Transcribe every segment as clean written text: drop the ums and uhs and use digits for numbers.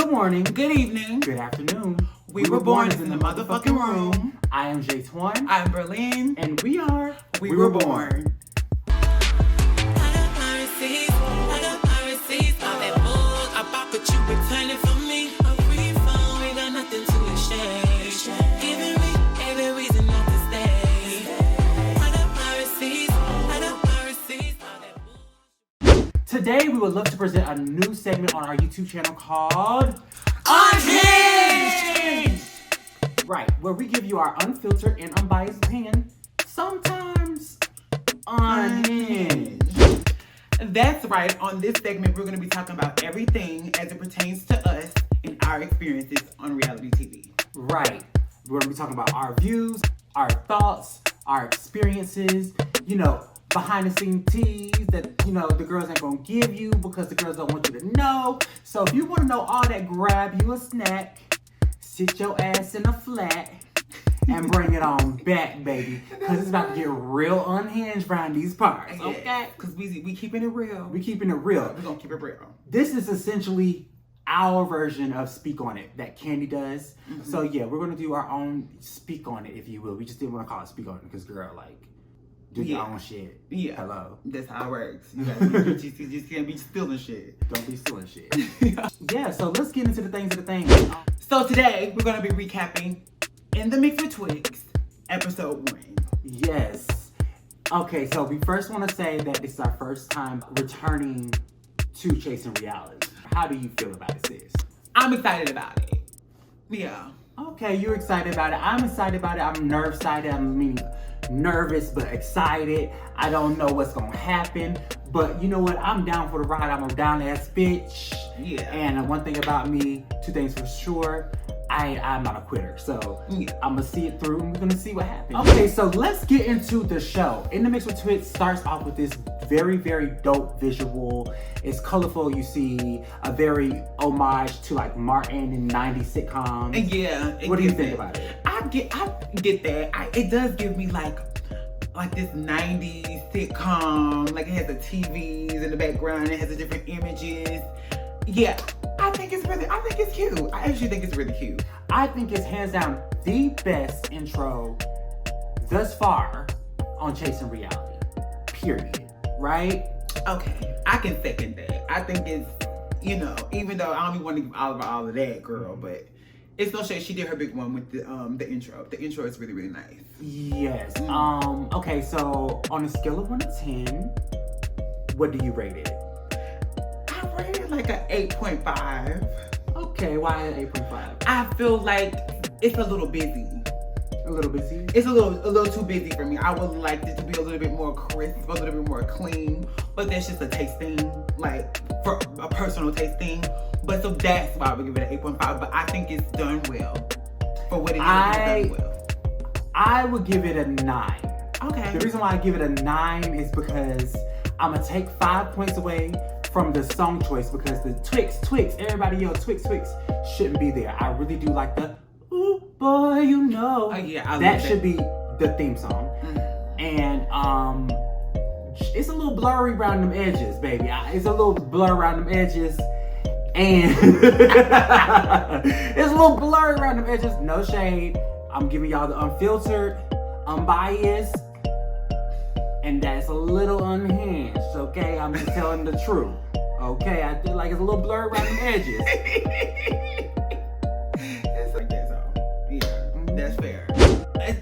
Good morning. Good evening. Good afternoon. We were born is in the motherfucking room. I am J1. I'm Berlin. And we are We Were Born. Today, we would love to present a new segment on our YouTube channel called Unhinged! Right, where we give you our unfiltered and unbiased opinion, sometimes unhinged. That's right. On this segment, we're going to be talking about everything as it pertains to us and our experiences on reality TV. Right. We're going to be talking about our views, our thoughts, our experiences, behind the scene teas that, the girls ain't gonna give you because the girls don't want you to know. So if you want to know all that, grab you a snack, sit your ass in a flat, and bring it on back, baby. Because it's about to get real unhinged around these parts, okay? Because we keeping it real. We keeping it real. We're going to keep it real. This is essentially our version of Speak On It that Candy does. Mm-hmm. So yeah, we're going to do our own Speak On It, if you will. We just didn't want to call it Speak On It because, girl, do your own shit. Yeah. Hello. That's how it works. You just can't be stealing shit. Don't be stealing shit. Yeah, so let's get into the things of the thing. So today, we're going to be recapping In the Mix with Twixt, episode 1. Yes. Okay, so we first want to say that this is our first time returning to Chasing Reality. How do you feel about it, sis? I'm excited about it. Yeah. Okay, you're excited about it. I'm excited about it. I'm nervous but excited. I don't know what's gonna happen, but you know what? I'm down for the ride. I'm a down ass bitch. Yeah. And one thing about me, two things for sure, I'm not a quitter. So I'm gonna see it through and we're gonna see what happens. Okay, so let's get into the show. In the Mix with Twixt starts off with this very, very dope visual. It's colorful. You see a very homage to Martin and 90s sitcoms. Yeah. What do you think about it? I get that. It does give me like this 90s sitcom. It has the TVs in the background. It has the different images. Yeah. I think it's cute. I actually think it's really cute. I think it's hands down the best intro thus far on Chasing Reality. Period. Right? Okay. I can second that. I think it's, even though I don't even want to give all of that, girl, but it's no shade. She did her big one with the intro. The intro is really, really nice. Yes. Okay, so on a scale of 1 to 10, what do you rate it? I rate it like an 8.5. Okay, why an 8.5? I feel like it's a little busy. A little busy? It's a little too busy for me. I would like it to be a little bit more crisp, a little bit more clean. But that's just a taste thing, for a personal taste thing. But so that's why I would give it an 8.5. But I think it's done well. For what it is, it's done well. I would give it a 9. Okay. The reason why I give it a 9 is because I'm going to take 5 points away from the song choice because the Twixt, everybody yell Twixt shouldn't be there. I really do like the ooh boy, Oh yeah, that should be the theme song. Mm-hmm. And it's a little blurry around them edges, baby. It's a little blur around them edges. And it's a little blurry around them edges. No shade. I'm giving y'all the unfiltered, unbiased, and that's a little unhinged, okay? I'm just telling the truth, okay? I feel like it's a little blurry around the edges. It's like that, so yeah, that's fair.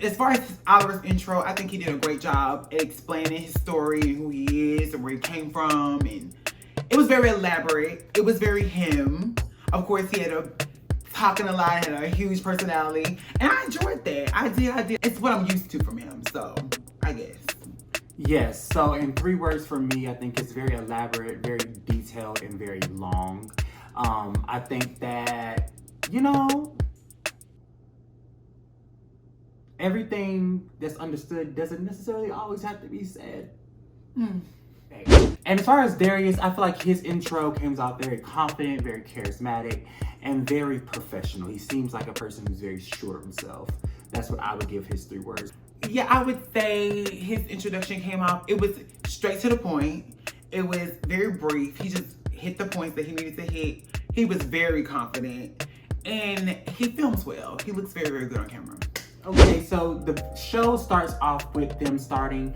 As far as Oliver's intro, I think he did a great job at explaining his story and who he is and where he came from, and it was very elaborate. It was very him. Of course, he had talking a lot, had a huge personality, and I enjoyed that. I did. It's what I'm used to from him, so I guess. Yes, so in 3 words for me, I think it's very elaborate, very detailed, and very long. I think that, everything that's understood doesn't necessarily always have to be said. And as far as Darius, I feel like his intro comes out very confident, very charismatic, and very professional. He seems like a person who's very sure of himself. That's what I would give his 3 words. Yeah, I would say his introduction came out, it was straight to the point. It was very brief. He just hit the points that he needed to hit. He was very confident, and he films well. He looks very, very good on camera. Okay, so the show starts off with them starting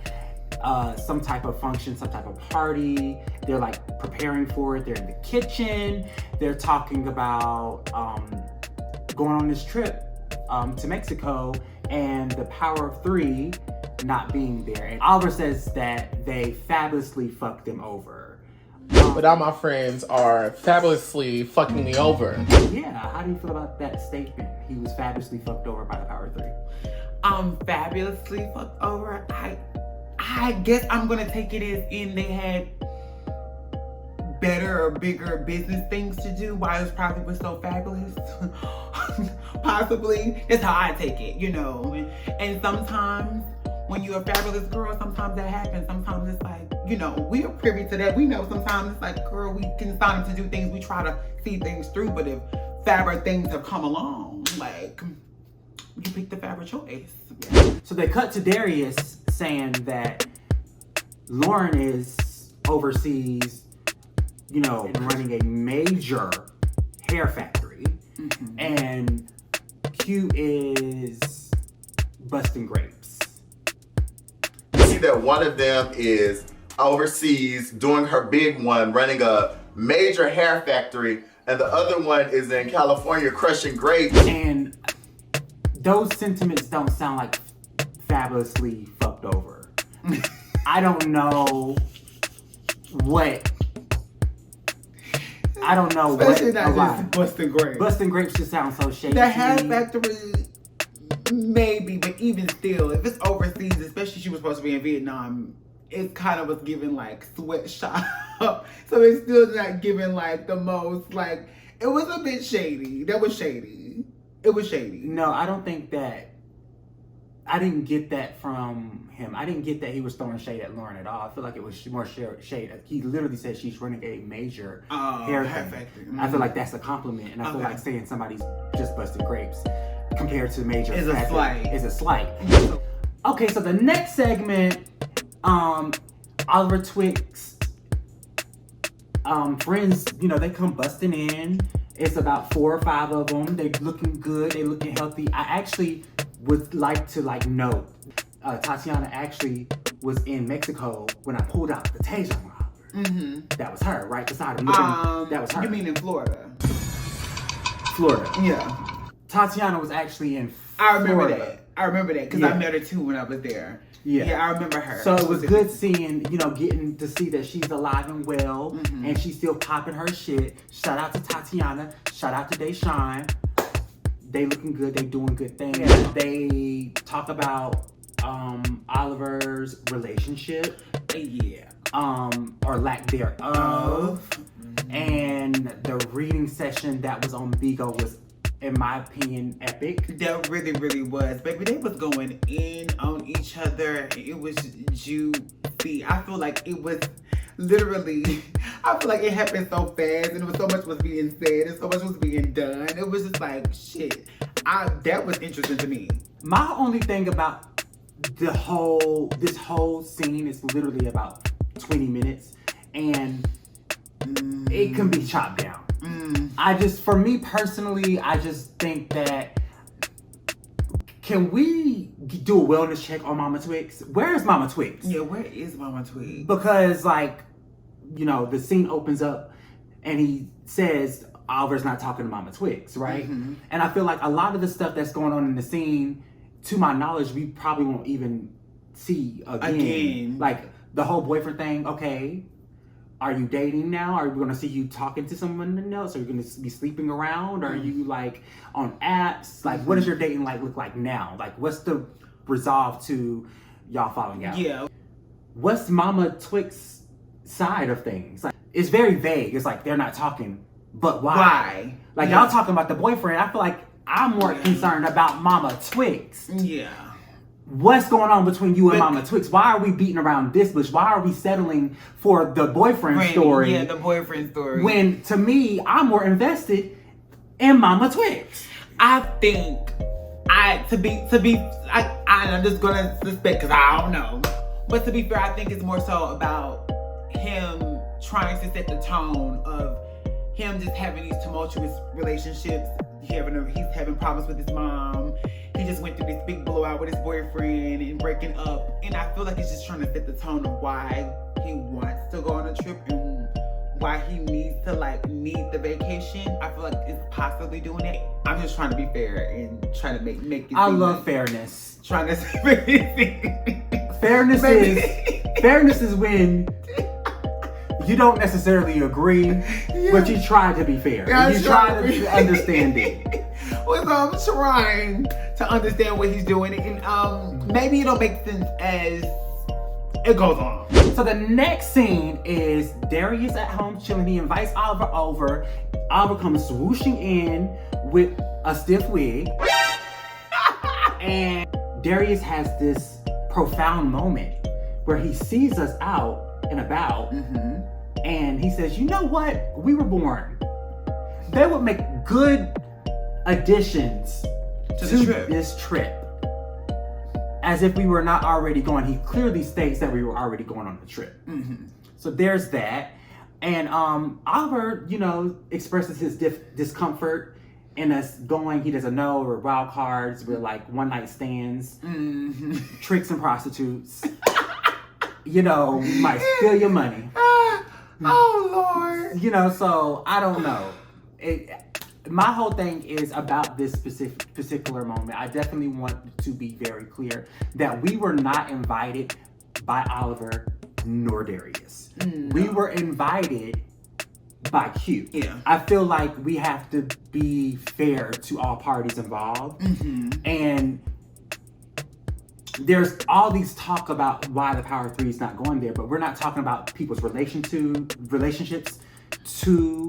some type of function, some type of party. They're like preparing for it. They're in the kitchen. They're talking about going on this trip to Mexico and the power of three not being there. And Oliver says that they fabulously fucked them over. But all my friends are fabulously fucking me over. Yeah, how do you feel about that statement? He was fabulously fucked over by the power of three. Fabulously fucked over. I guess I'm gonna take it as in they had better or bigger business things to do. Why it probably was so fabulous. Possibly. That's how I take it, you know. And sometimes when you're a fabulous girl, sometimes that happens. Sometimes it's like, you know, we're privy to that. We know sometimes it's like, girl, we can sign up to do things. We try to see things through. But if fabber things have come along, like, you pick the fabber choice. Yeah. So they cut to Darius saying that Lauren is overseas, you know, running a major hair factory. Mm-hmm. And Q is busting grapes. You see that one of them is overseas doing her big one, running a major hair factory, and the other one is in California crushing grapes. And those sentiments don't sound like fabulously fucked over. I don't know what. Especially not just busting grapes. Busting grapes just sounds so shady. The hair factory, maybe, but even still, if it's overseas, especially she was supposed to be in Vietnam, it kind of was given like sweatshop. So it's still not giving like the most, like, it was a bit shady. That was shady. It was shady. No, I don't think that. I didn't get that from him. I didn't get that he was throwing shade at Lauren at all. I feel like it was more shade. He literally said she's running a major hair factory. Mm-hmm. I feel like that's a compliment, and I feel like saying somebody's just busting grapes compared to major is a slight. Is a slight. Okay, so the next segment, Oliver Twixt friends, you know, they come busting in. It's about 4 or 5 of them. They're looking good. They're looking healthy. I actually would like to note, Tatiana actually was in Mexico when I pulled out the taser on Oliver. Mm-hmm. That was her, right beside him. That was her. You mean in Florida? Florida. Yeah. Tatiana was actually in Florida. I remember that because I met her too when I was there. Yeah, I remember her. So it was good seeing, you know, getting to see that she's alive and well, mm-hmm. and she's still popping her shit. Shout out to Tatiana. Shout out to Deshawn. They looking good. They doing good things. Yeah. They talk about Oliver's relationship. Yeah. Or lack thereof. Mm-hmm. And the reading session that was on Bigo was, in my opinion, epic. That really, really was. Baby, they was going in on each other. It was juicy. I feel like it was literally, I feel like it happened so fast, and it was so much was being said and so much was being done. It was just like, shit. That was interesting to me. My only thing about this whole scene is literally about 20 minutes, and it can be chopped down. For me personally, I just think that, can we do a wellness check on Mama Twixt? Where is Mama Twixt? Yeah, where is Mama Twixt? Because, like, you know, the scene opens up and he says Oliver's not talking to Mama Twixt, right? Mm-hmm. And I feel like a lot of the stuff that's going on in the scene, to my knowledge, we probably won't even see again. Like, the whole boyfriend thing, okay. Are you dating now? Are we going to see you talking to someone else? Are you going to be sleeping around? Are you, like, on apps? Like, what does your dating life look like now? Like, what's the resolve to y'all falling out? Yeah. What's Mama Twixt's side of things? Like, it's very vague. It's like, they're not talking, but why? Like, y'all talking about the boyfriend. I feel like I'm more concerned about Mama Twixt. Yeah. What's going on between you and Mama Twixt? Why are we beating around this bush? Why are we settling for the boyfriend story? Yeah, the boyfriend story. When, to me, I'm more invested in Mama Twixt. I think, I'm just gonna suspect because I don't know. But to be fair, I think it's more so about him trying to set the tone of him just having these tumultuous relationships. He's having problems with his mom. He just went through this big blowout with his boyfriend and breaking up. And I feel like he's just trying to set the tone of why he wants to go on a trip and why he needs to need the vacation. I feel like it's possibly doing it. I'm just trying to be fair and trying to make it. I love fairness. Trying to say fairness is when you don't necessarily agree, but you try to be fair. Yeah, you try to understand it. Well, so I'm trying to understand what he's doing, and maybe it'll make sense as it goes on. So the next scene is Darius at home chilling. He invites Oliver over. Oliver comes swooshing in with a stiff wig. And Darius has this profound moment where he sees us out and about. And he says, you know what? We were born. They would make good additions to this trip. As if we were not already going. He clearly states that we were already going on the trip. So there's that. And Oliver, expresses his discomfort in us going. He doesn't know. We're wild cards. We're like one night stands, tricks and prostitutes. We might steal your money. Oh Lord. So I don't know. My whole thing is about this particular moment. I definitely want to be very clear that we were not invited by Oliver nor Darius. No. We were invited by Q. Yeah. I feel like we have to be fair to all parties involved. And there's all these talk about why the Power 3 is not going there, but we're not talking about people's relationships to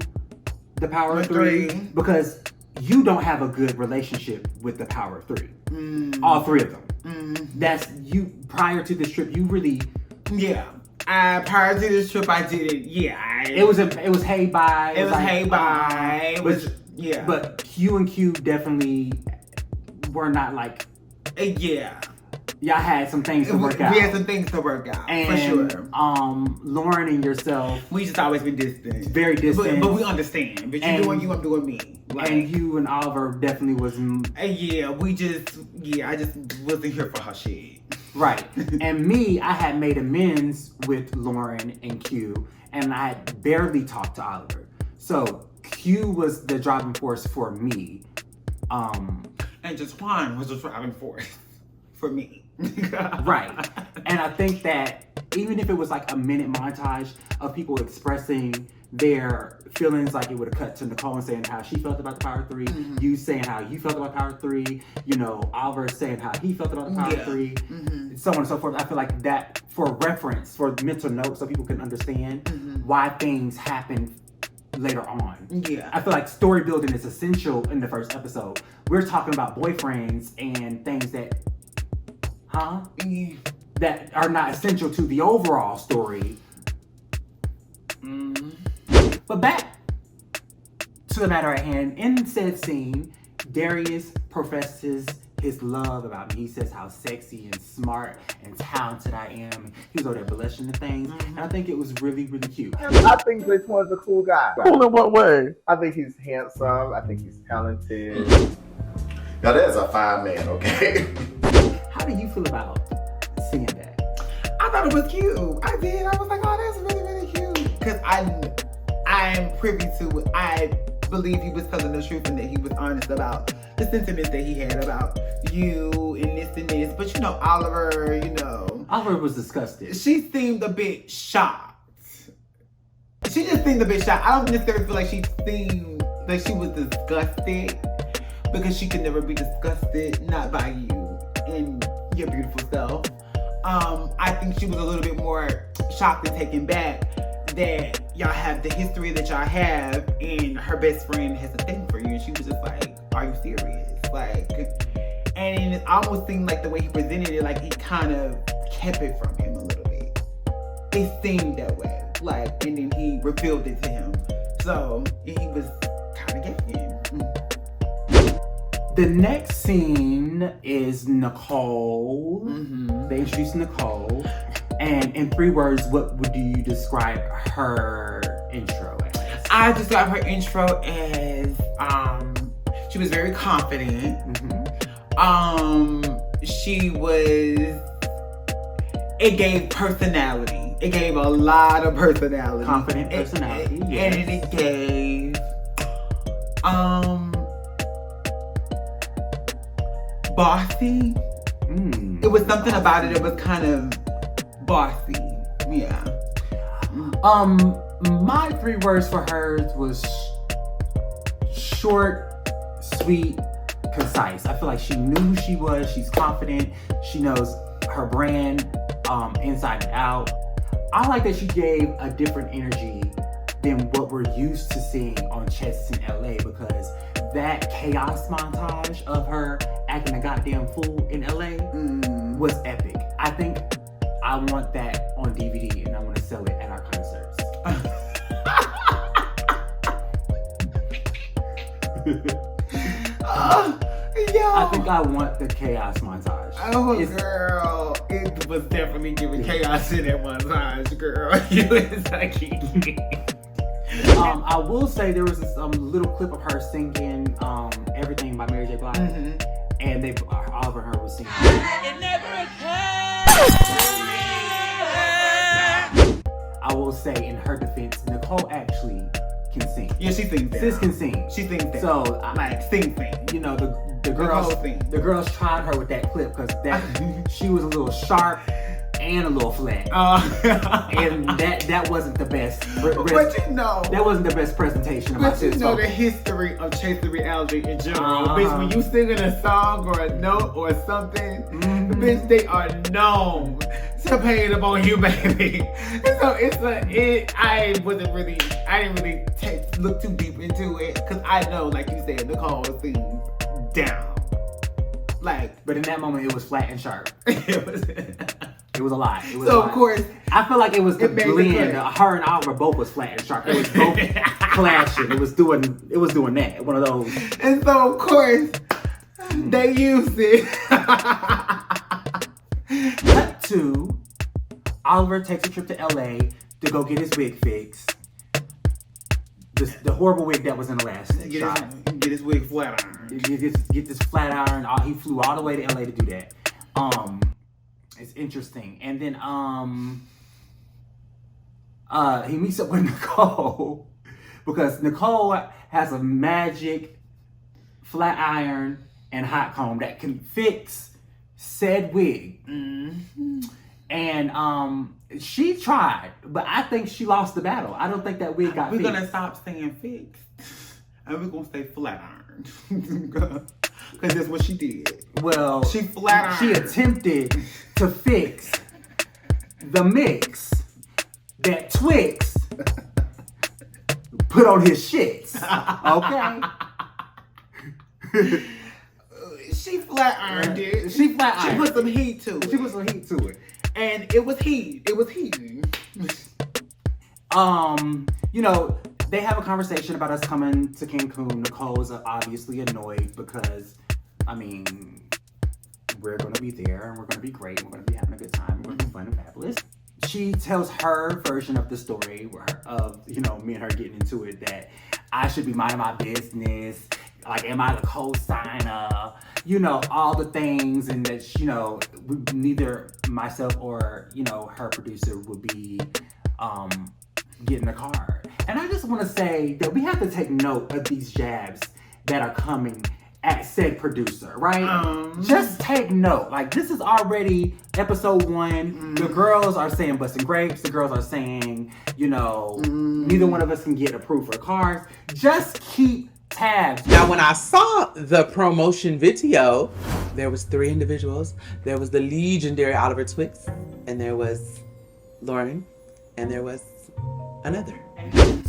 the Power 3 because you don't have a good relationship with the Power 3. All three of them. That's you. Prior to this trip, you really. Yeah. Prior to this trip, I did it. Yeah. It was hey bye. It was hey bye. But Q and Q definitely were not like. Yeah. Y'all had some things to work out. We had some things to work out, and, for sure. Lauren and yourself. We just always been distant. Very distant. But we understand. But you doing you, I'm doing me. And you and Oliver definitely was. I just wasn't here for her shit. Right. And me, I had made amends with Lauren and Q, and I had barely talked to Oliver. So Q was the driving force for me. And just Juan was the driving force for me. Right. And I think that even if it was like a minute montage of people expressing their feelings, like it would have cut to Nichole and saying how she felt about the Power 3, you saying how you felt about Power 3, Oliver saying how he felt about the Power 3, so on and so forth. I feel like that for reference, for mental notes, so people can understand why things happen later on. Yeah. I feel like story building is essential in the first episode. We're talking about boyfriends and things that that are not essential to the overall story. But back to the matter at hand. In said scene, Darius professes his love about me. He says how sexy and smart and talented I am. And he was over there blushing and things. And I think it was really, really cute. I think this one's a cool guy. Cool in what way? I think he's handsome. I think he's talented. Now that's a fine man, okay? How do you feel about seeing that? I thought it was cute. I did. I was like, oh, that's really, really cute. Because I'm privy to it. I believe he was telling the truth and that he was honest about the sentiments that he had about you and this and this. But Oliver, Oliver was disgusted. She seemed a bit shocked. She just seemed a bit shocked. I don't necessarily feel like she seemed like she was disgusted because she could never be disgusted, not by you and your beautiful self. I think she was a little bit more shocked and taken back that y'all have the history that y'all have and her best friend has a thing for you. And she was just like, are you serious? And it almost seemed like the way he presented it, like he kind of kept it from him a little bit. It seemed that way. And then he revealed it to him. So he was kind of getting. The next scene is Nichole. They introduce Nichole. And in 3 words, what would you describe her intro as? I describe her intro as she was very confident. She was. It gave personality. It gave a lot of personality. Confident personality. Yes. And it gave bossy. It was something about it. It was kind of bossy. Yeah. My 3 words for hers was short, sweet, concise. I feel like she knew who she was. She's confident. She knows her brand inside and out. I like that she gave a different energy than what we're used to seeing on Chess in LA, because that chaos montage of her acting a goddamn fool in LA was epic. I think I want that on DVD and I want to sell it at our concerts. I think I want the chaos montage. Oh, girl. It was definitely giving chaos in that montage, girl. You was like... I will say there was this little clip of her singing Everything by Mary J. Blige. And Oliver and her was singing. It never I will say in her defense, Nichole actually can sing. Yeah, she sings that. Sis can sing. She sings that. So, sing. You know, the girls tried her with that clip because she was a little sharp and a little flat. And that wasn't the best. But you know, that wasn't the best presentation of my But you know the history of chasing reality in general. Bitch, when you singing a song or a note or something, bitch, they are known to pay it up on you, baby. And so I didn't really look too deep into it, because I know, like you said, Nichole sings down. But in that moment, it was flat and sharp. It was a lot. Of course, I feel like it was the blend. Her and Oliver both was flat and sharp. It was both clashing. It was doing that. One of those. And so of course, they used it. Cut to Oliver takes a trip to LA to go get his wig fixed. The horrible wig that was in the last shot. Get his wig flat iron. Get this flat iron. He flew all the way to LA to do that. It's interesting. And then he meets up with Nichole because Nichole has a magic flat iron and hot comb that can fix said wig. And she tried, but I think she lost the battle. I don't think that wig got fixed. We're gonna stop saying fixed and we're gonna say flat ironed. Because that's what she did. Well, she flat ironed. She attempted to fix the mix that Twixt put on his shits. Okay? She flat ironed it. She flat ironed. She put some heat to it. She put some heat to it. And it was heat. It was heating. You know, they have a conversation about us coming to Cancun. Nichole is obviously annoyed because, I mean, we're going to be there and we're going to be great. We're going to be having a good time. We're going to be fun and fabulous. She tells her version of the story of, you know, me and her getting into it, that I should be minding my business. Like, am I the co-signer? You know, all the things, and that, you know, neither myself or, you know, her producer would be getting a card. And I just want to say that we have to take note of these jabs that are coming at said producer, right? Just take note. Like, this is already episode 1. The girls are saying busting grapes. The girls are saying, you know, neither one of us can get approved for cars. Just keep tabs. Now, when I saw the promotion video, there was 3 individuals. There was the legendary Oliver Twixt, and there was Lauren, and there was another.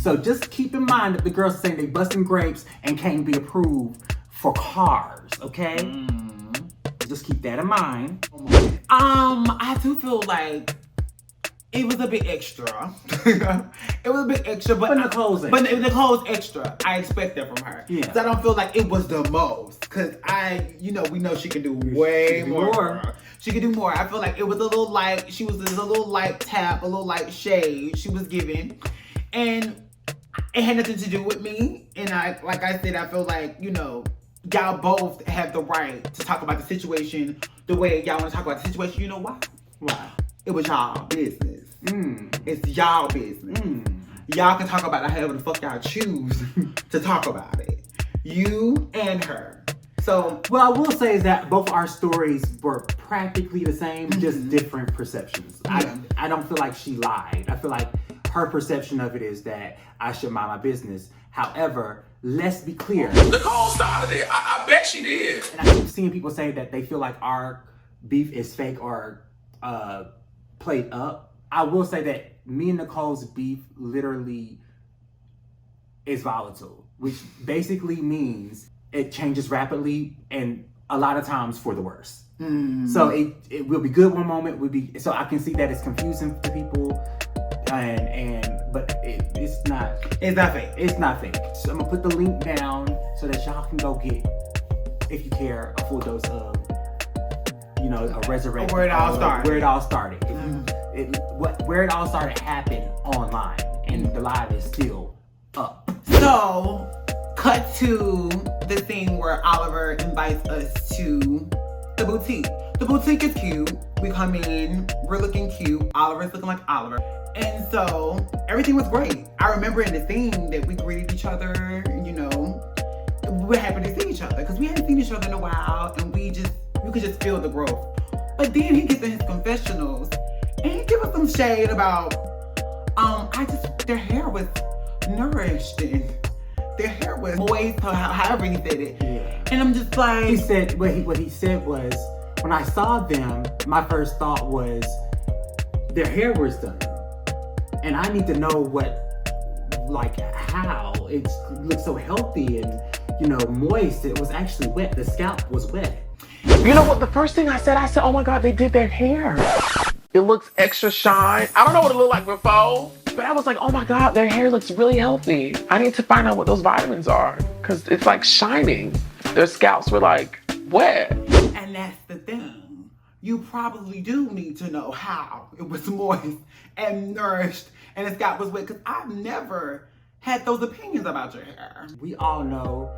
So just keep in mind that the girls are saying they busting grapes and can't be approved for cars, okay? Just keep that in mind. I do feel like it was a bit extra. It was a bit extra, but Nichole's extra. I expect that from her. Yeah. Because I don't feel like it was the most. Because we know she can do way more. She can do more. I feel like it was a little light. She was a little light tap, a little light shade she was giving. And it had nothing to do with me. And like I said, I feel like, you know, y'all both have the right to talk about the situation the way y'all want to talk about the situation. You know why? Why? It was y'all business. It's y'all business. Y'all can talk about it however the fuck y'all choose to talk about it. You and her. So, what I will say is that both our stories were practically the same, just different perceptions. I don't feel like she lied. I feel like her perception of it is that I should mind my business. However, let's be clear. Nichole started it. I bet she did. And I keep seeing people say that they feel like our beef is fake or played up. I will say that me and Nichole's beef literally is volatile, which basically means it changes rapidly and a lot of times for the worse. So it will be good one moment, so I can see that it's confusing to people, but it's not. It's not fake. It's not fake. So I'm gonna put the link down so that y'all can go get, if you care, a full dose of, you know, a resurrection. Where it all started. Where it all started. Where it all started happened online, and the live is still up. So, cut to the scene where Oliver invites us to the boutique. The boutique is cute. We come in, we're looking cute. Oliver's looking like Oliver. And so, everything was great. I remember in the scene that we greeted each other, you know, we were happy to see each other because we hadn't seen each other in a while, and you could just feel the growth. But then he gets in his confessionals and he gives us some shade about, their hair was nourished and their hair was moist, or however he said it. Yeah. And I'm just like, He said what he said was, when I saw them, my first thought was their hair was done, and I need to know how it looked so healthy and, you know, moist. It was actually wet. The scalp was wet. You know what? The first thing I said, oh my God, they did their hair. It looks extra shine. I don't know what it looked like before, but I was like, oh my God, their hair looks really healthy. I need to find out what those vitamins are because it's like shining. Their scalps were like wet. and that's the thing. You probably do need to know how it was moist and nourished and the scalp was wet, because I've never had those opinions about your hair. We all know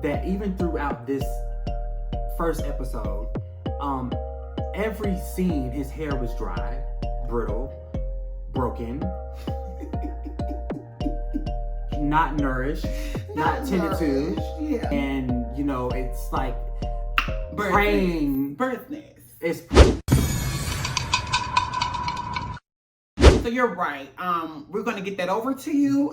that even throughout this first episode, every scene his hair was dry, brittle, broken, not nourished, not tended to, yeah. and, you know, it's like Birthness. praying. Birthness. It's So you're right. We're gonna get that over to you,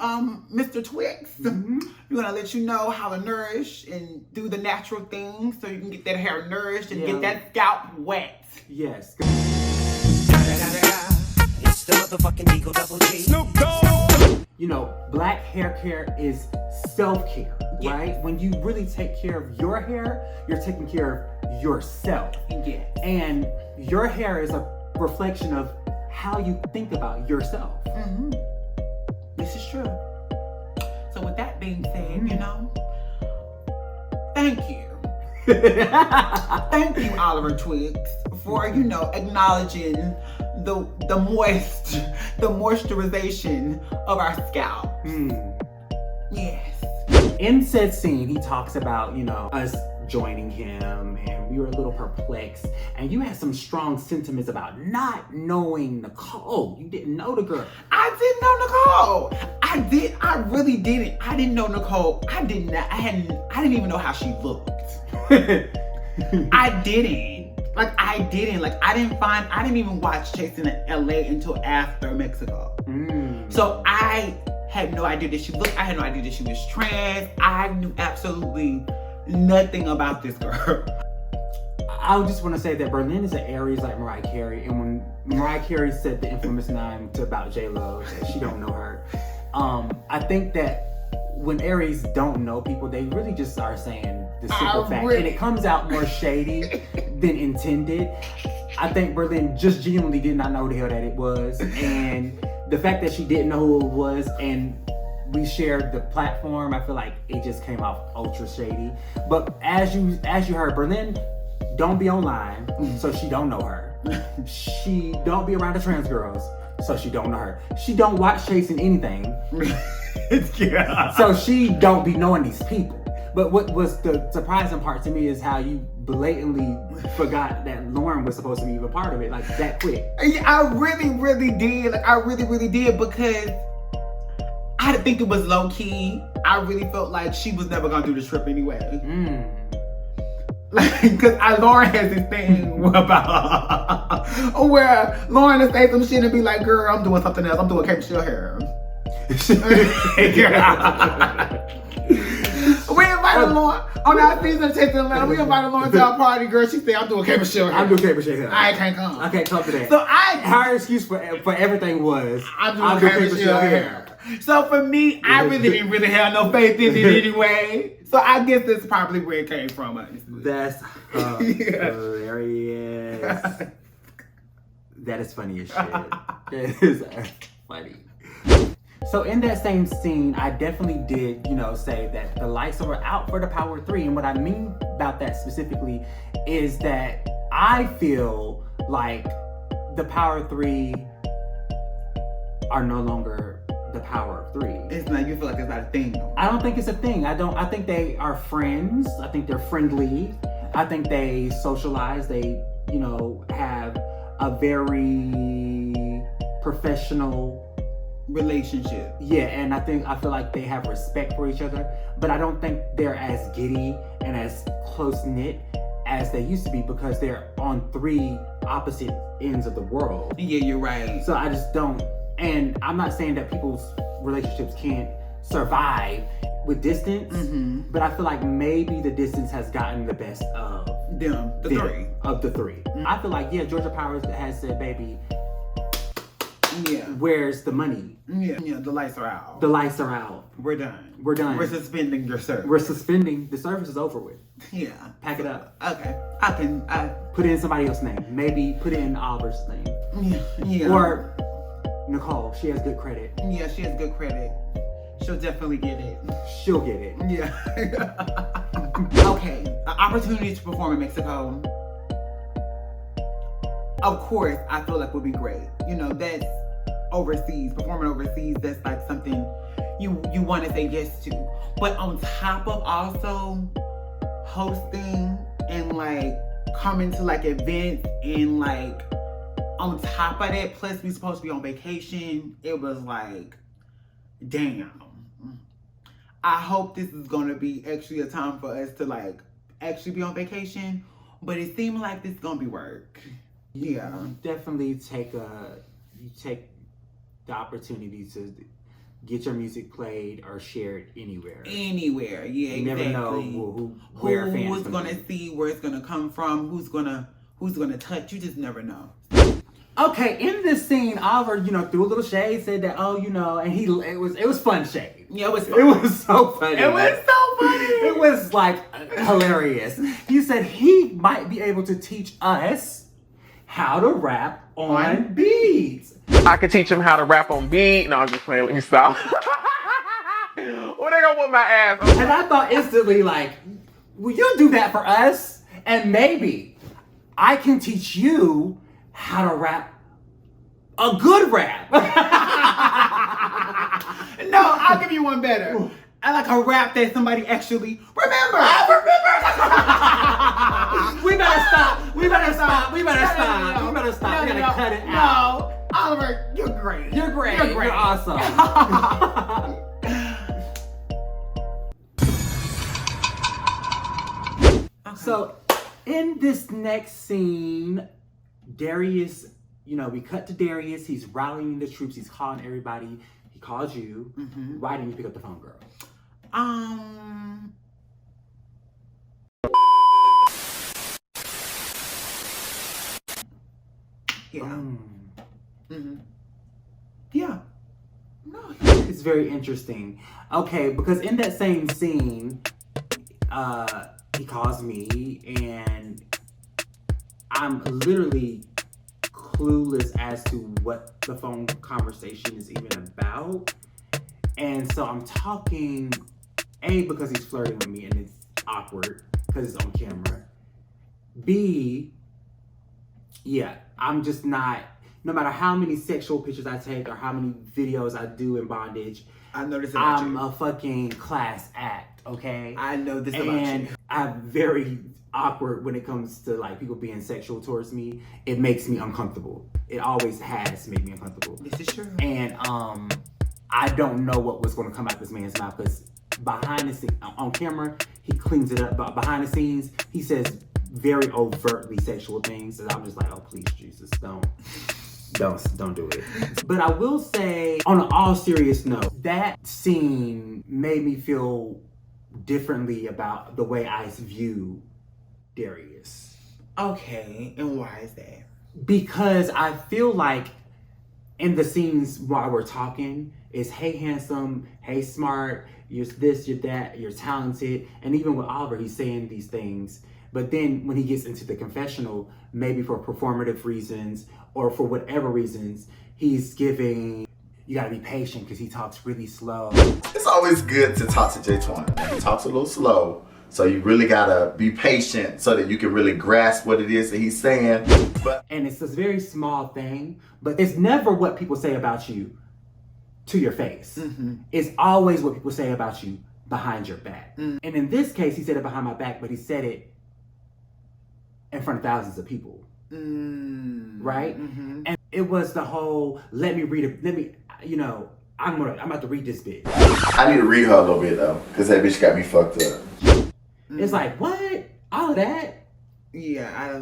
Mr. Twixt. We're gonna let you know how to nourish and do the natural things so you can get that hair nourished and get that scalp wet. yes. It's the motherfucking Eagle Double G. Snoop Dogg. You know, black hair care is self-care, Yes. right? When you really take care of your hair, you're taking care of yourself. Yes. And your hair is a reflection of how you think about yourself. This is true. So with that being said, you know, thank you. Thank you, Oliver Twixt, for, you know, acknowledging the moisturization of our scalp. Yes. In said scene, he talks about, you know, us joining him, and we were a little perplexed, and you had some strong sentiments about not knowing Nichole. You didn't know the girl. I didn't know Nichole. I really didn't. I didn't know Nichole. I didn't even know how she looked. I didn't. I didn't even watch Chasing in LA until after Mexico. So I had no idea that she looked. I had no idea that she was trans. I knew absolutely nothing about this girl. I just want to say that Berlin is an Aries like Mariah Carey, and when Mariah Carey said the infamous line about J-Lo that she don't know her, I think that when Aries don't know people, they really just are saying the simple fact, and it comes out more shady than intended. I think Berlin just genuinely did not know the hell that it was, and the fact that she didn't know who it was, and we shared the platform, I feel like it just came off ultra shady. But as you heard, Berlin don't be online, so she don't know her. She don't be around the trans girls, so she don't know her. She don't watch Chasing anything, Yeah. So she don't be knowing these people. But what was the surprising part to me is how you blatantly forgot that Lauren was supposed to be a part of it, like that quick. I really, really did. Like, I really, really did, because I didn't think it was low key. I really felt like she was never gonna do the trip anyway. Like, because Lauren has this thing about where Lauren will say some shit and be like, girl, I'm doing something else. I'm doing Cape Shield hair. We invited Lauren on our season of Chasing Atlanta. We invited Lauren to our party, girl. She said, I'm doing Cape Shield hair. I'm doing Cape Shield hair. I can't come. I can't come to that. So her excuse for everything was, I'm doing Cape Shield hair. So for me, I really didn't really have no faith in it anyway. So I guess that's probably where it came from, honestly. That's hilarious. That is funny as shit. That is funny. So in that same scene, I definitely did, say that the lights were out for the Power 3. And what I mean about that specifically is that I feel like the Power 3 are no longer the Power of 3. It's not, you feel like it's not a thing. I don't think it's a thing. I think they are friends. I think they're friendly. I think they socialize. They, have a very professional relationship. Yeah, and I feel like they have respect for each other, but I don't think they're as giddy and as close-knit as they used to be, because they're on 3 opposite ends of the world. Yeah, you're right. So I just don't, and I'm not saying that people's relationships can't survive with distance, but I feel like maybe the distance has gotten the best of them, the 3. Of the 3. I feel like, Georgia Powers has said, baby, yeah, where's the money? Yeah, the lights are out. The lights are out. We're done. We're done. We're suspending your service. We're suspending. The service is over with. Yeah. Pack it up. Okay. I put it in somebody else's name. Maybe put it in Oliver's name. Yeah. Or Nichole. She has good credit. Yeah, she has good credit. She'll definitely get it. She'll get it. Yeah. Okay. An opportunity to perform in Mexico. Of course, I feel like would be great. That's overseas, performing overseas. That's like something you want to say yes to. But on top of also hosting and like coming to like events and like on top of that, plus we supposed to be on vacation. It was like, damn. I hope this is gonna be actually a time for us to like actually be on vacation. But it seems like this is gonna be work. Yeah. You definitely take the opportunity to get your music played or shared anywhere. Anywhere, yeah, you exactly. never know where fans who's gonna see, where it's gonna come from, who's gonna touch. You just never know. Okay, in this scene, Oliver, threw a little shade, said that, and it was fun shade. Yeah, it was fun. It was so funny. It was so funny. It was like hilarious. He said he might be able to teach us how to rap on beats. I could teach him how to rap on beat. No, I'm just playing with you, stop. Well, they gonna whoop my ass. And I thought instantly, like, will you do that for us? And maybe I can teach you how to rap a good rap. No, I'll give you one better. I like a rap that somebody actually remember. We better stop. We better stop. We gotta cut it out. No, Oliver, you're great. You're great. You're awesome. So, in this next scene, Darius, we cut to Darius. He's rallying the troops. He's calling everybody. He calls you. Why didn't you pick up the phone, girl? Yeah. Yeah. No. It's very interesting. Okay, because in that same scene, he calls me and I'm literally clueless as to what the phone conversation is even about. And so I'm talking, A, because he's flirting with me and it's awkward because it's on camera. B, yeah, I'm just not, no matter how many sexual pictures I take or how many videos I do in bondage, I know this about I'm you. a fucking class act, okay? I know this about And you. I'm very awkward when it comes to like people being sexual towards me. It makes me uncomfortable. It always has made me uncomfortable. This is true. And I don't know what was going to come out this man's mouth because behind the scenes, on camera, he cleans it up. But behind the scenes, he says very overtly sexual things, and I'm just like, oh please, Jesus, don't do it. But I will say, on an all serious note, that scene made me feel differently about the way I view Darius. Okay, and why is that? Because I feel like in the scenes while we're talking, is hey handsome, hey smart, you're this, you're that, you're talented. And even with Oliver, he's saying these things. But then when he gets into the confessional, maybe for performative reasons or for whatever reasons, he's giving, you gotta be patient because he talks really slow. It's always good to talk to J20. He talks a little slow, so you really gotta be patient so that you can really grasp what it is that he's saying. And it's this very small thing, but it's never what people say about you to your face. Mm-hmm. It's always what people say about you behind your back. And in this case, he said it behind my back, but he said it in front of thousands of people. Right? Mm-hmm. And it was the whole, I'm about to read this bitch. I need to read her a little bit though, because that bitch got me fucked up. It's like, what? All of that? Yeah,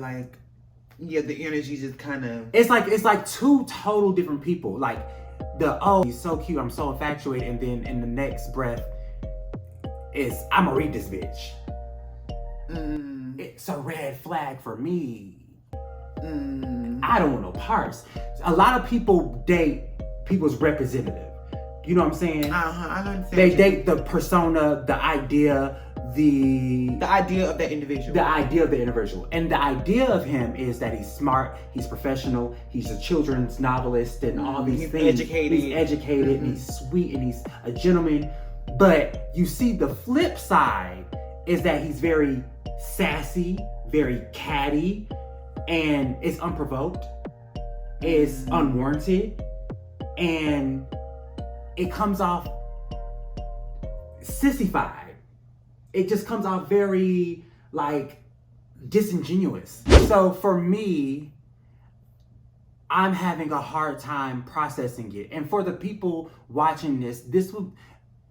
the energy just kind of... It's like two total different people. Like, he's so cute, I'm so infatuated, and then in the next breath is, I'm gonna read this bitch. It's a red flag for me. I don't want no parts. A lot of people date people's representative. You know what I'm saying? I understand. They date the persona, the idea, the idea of that individual. The idea of the individual. And the idea of him is that he's smart, he's professional, he's a children's novelist and all these things. He's educated and he's sweet and he's a gentleman. But you see the flip side is that he's very sassy, very catty, and it's unprovoked, it's unwarranted, and it comes off sissified. It just comes off very, like, disingenuous. So for me, I'm having a hard time processing it. And for the people watching this would,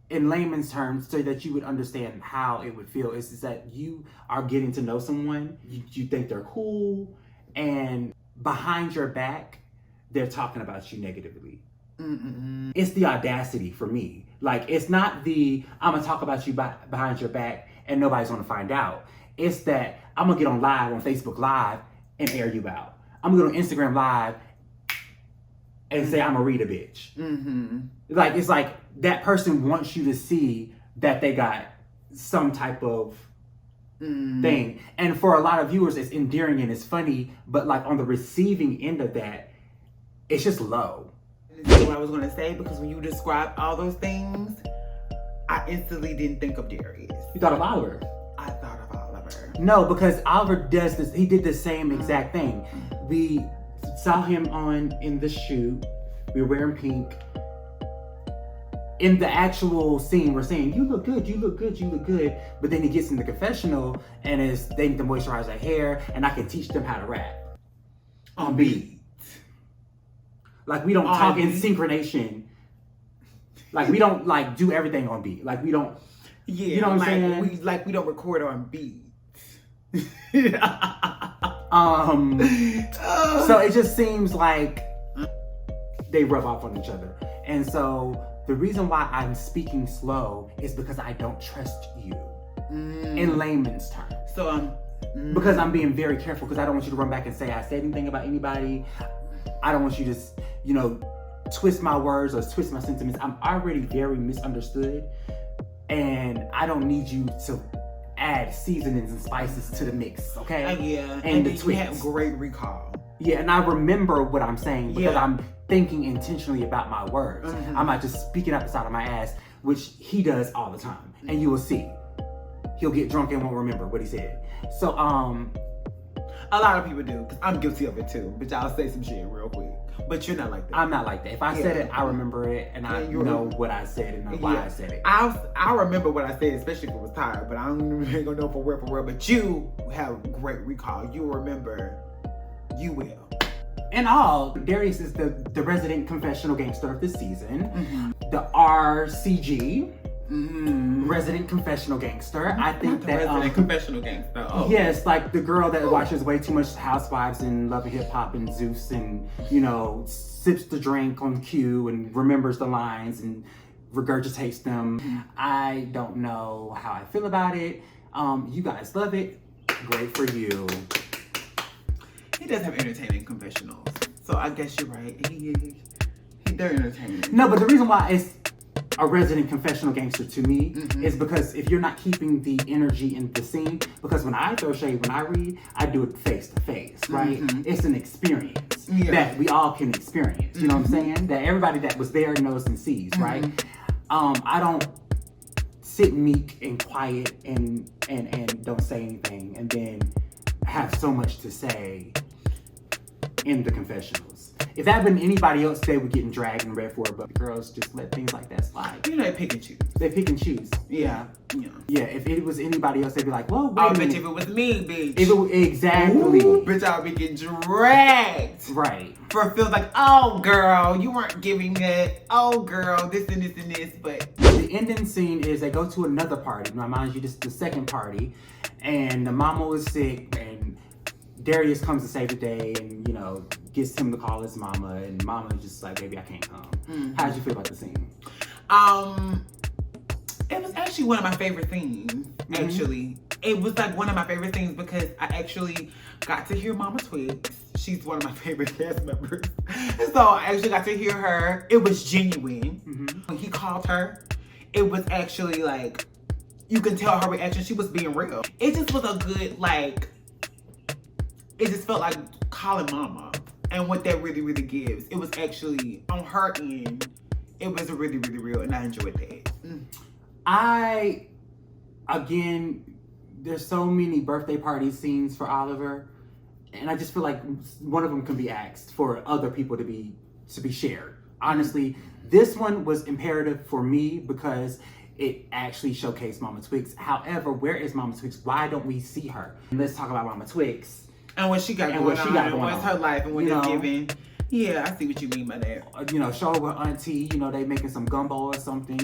in layman's terms, so that you would understand how it would feel, is that you are getting to know someone, you think they're cool, and behind your back, they're talking about you negatively. It's the audacity for me. Like, it's not I'm gonna talk about you behind your back and nobody's gonna find out. It's that I'm gonna get on live on Facebook Live and air you out. I'm gonna go on Instagram Live and say I'm gonna read a bitch. Like, it's like that person wants you to see that they got some type of thing. And for a lot of viewers, it's endearing and it's funny, but like on the receiving end of that, it's just low. That's what I was going to say, because when you described all those things, I instantly didn't think of Darius. You thought of Oliver? I thought of Oliver. No, because Oliver does this. He did the same exact thing. We saw him in the shoot. We were wearing pink. In the actual scene, we're saying, you look good, you look good, you look good. But then he gets in the confessional and they need to moisturize their hair, and I can teach them how to rap. On beat. Like, we don't talk in synchronization. Like, we don't like do everything on beat. Like, we don't. Yeah, you know what I'm saying? We don't record on beat. So it just seems like they rub off on each other. And so the reason why I'm speaking slow is because I don't trust you. In layman's terms. So because I'm being very careful, because I don't want you to run back and say I said anything about anybody. I don't want you to, twist my words or twist my sentiments. I'm already very misunderstood, and I don't need you to add seasonings and spices to the mix, okay? Yeah, and the you tweets. have great recall. Yeah, and I remember what I'm saying because I'm thinking intentionally about my words. I'm not just speaking out the side of my ass, which he does all the time, and you will see. He'll get drunk and won't remember what he said. So, A lot of people do, because I'm guilty of it too. But I'll say some shit real quick. But you're not like that. I'm not like that. If I said it, I remember it, and I know what I said and why I said it. I remember what I said, especially if it was tired. But I ain't gonna know for real. But you have great recall. You remember. You will. In all, Darius is the resident confessional gangster of this season. The RCG. Resident confessional gangster. I think that resident confessional gangster. Oh. Yes, like the girl that watches way too much Housewives and Love and Hip Hop and Zeus, and sips the drink on cue and remembers the lines and regurgitates them. I don't know how I feel about it. You guys love it. Great for you. He does have entertaining confessionals, so I guess you're right. They're entertaining. No, but the reason why it's a resident confessional gangster to me is because if you're not keeping the energy in the scene, because when I throw shade, when I read, I do it face to face, right? It's an experience that we all can experience. You know what I'm saying? That everybody that was there knows and sees, right? I don't sit meek and quiet and don't say anything and then have so much to say in the confessionals. If that had been anybody else, they would get dragged and read for it, but the girls just let things like that slide. They pick and choose. They pick and choose. Yeah, if it was anybody else, they'd be like, well, wait a minute. If it was me, bitch. Exactly. Ooh, bitch, I would be getting dragged. Right. For it feels like, oh, girl, you weren't giving that. Oh, girl, this and this and this, but. The ending scene is they go to another party. Now, mind you, this is the second party, and the mama was sick, and Darius comes to save the day and, gets him to call his mama, and mama's just like, baby, I can't come. How'd you feel about the scene? It was actually one of my favorite things, actually. It was like one of my favorite things because I actually got to hear Mama Twixt. She's one of my favorite cast members. So I actually got to hear her. It was genuine. When he called her, it was actually like, you can tell her reaction. She was being real. It just was a good, it just felt like calling mama. And what that really, really gives. It was actually, on her end, it was really, really real, and I enjoyed that. Again, there's so many birthday party scenes for Oliver, and I just feel like one of them can be asked for other people to be shared. Honestly, this one was imperative for me because it actually showcased Mama Twixt. However, where is Mama Twixt? Why don't we see her? Let's talk about Mama Twixt. And what she got going on, and what's her life, and what it's giving. Yeah, I see what you mean by that. Show with auntie, they making some gumbo or something,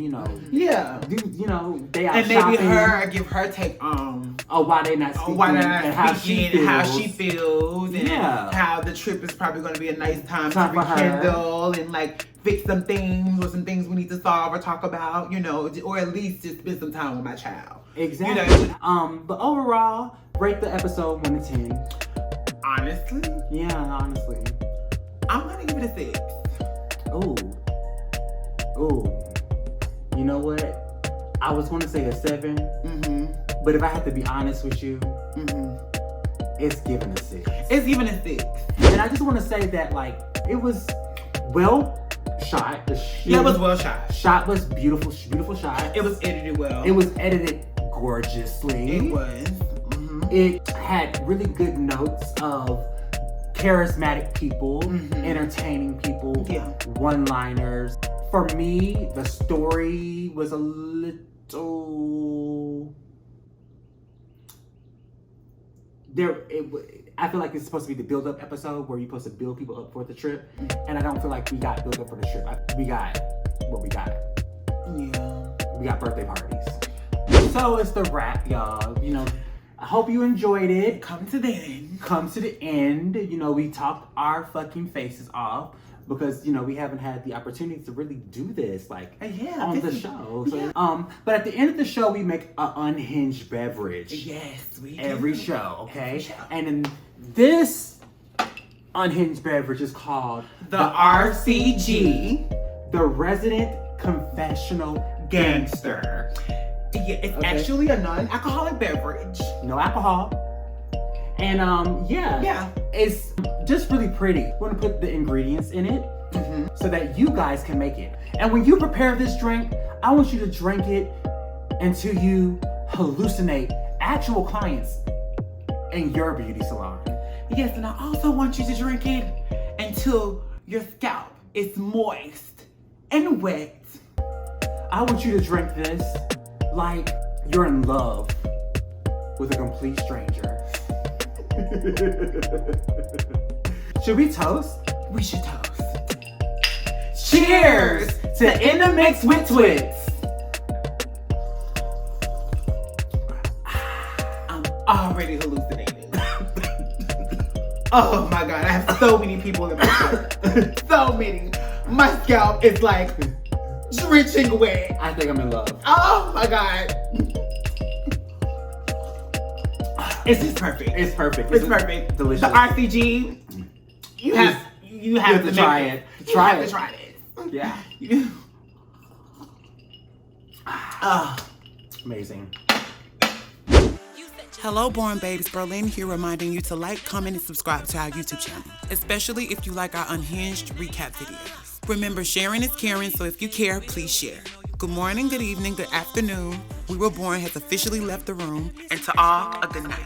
Yeah. They out and shopping. Maybe her, give her take on why they not speaking, and how she feels, and yeah. how the trip is probably going to be a nice time to rekindle and fix some things or some things we need to solve or talk about, or at least just spend some time with my child. Exactly. But overall, rate the episode 1 to 10. Honestly? Yeah, honestly. I'm gonna give it a 6. Ooh. You know what? I was gonna say a 7. But if I have to be honest with you, it's given a 6. It's given a 6. And I just want to say that it was well shot. It was well shot. Shot was beautiful shot. It was edited well. It was edited gorgeously. It was. It had really good notes of charismatic people, entertaining people, one-liners. For me, the story was a little... I feel like it's supposed to be the build-up episode where you're supposed to build people up for the trip, and I don't feel like we got built up for the trip. We got what we got. Yeah. We got birthday parties. So it's the wrap, y'all. I hope you enjoyed it. Come to the end. We talked our fucking faces off because, we haven't had the opportunity to really do this, on the show. So, but at the end of the show, we make an unhinged beverage. Yes, we do. Every show, okay? Every show. And then this unhinged beverage is called the RCG, the Resident Confessional Gangster. Yeah, it's actually a non-alcoholic beverage. No alcohol. And it's just really pretty. We're gonna put the ingredients in it so that you guys can make it. And when you prepare this drink, I want you to drink it until you hallucinate actual clients in your beauty salon. Yes, and I also want you to drink it until your scalp is moist and wet. I want you to drink this like you're in love with a complete stranger. Should we toast? We should toast. Cheers to In the Mix with Twixt. I'm already hallucinating. Oh my God, I have so many people in my scalp. So many. My scalp is like drenching wet. I think I'm in love. Oh my God. It's just perfect. It's perfect. It's perfect. Delicious. The RCG, you have to try it. You have to try it. Yeah. Amazing. Hello, Bornbabes. Berlin here, reminding you to like, comment, and subscribe to our YouTube channel, especially if you like our Unhinged recap videos. Remember, sharing is caring, so if you care, please share. Good morning, good evening, good afternoon. WeWereBorn has officially left the room, and to all, a good night.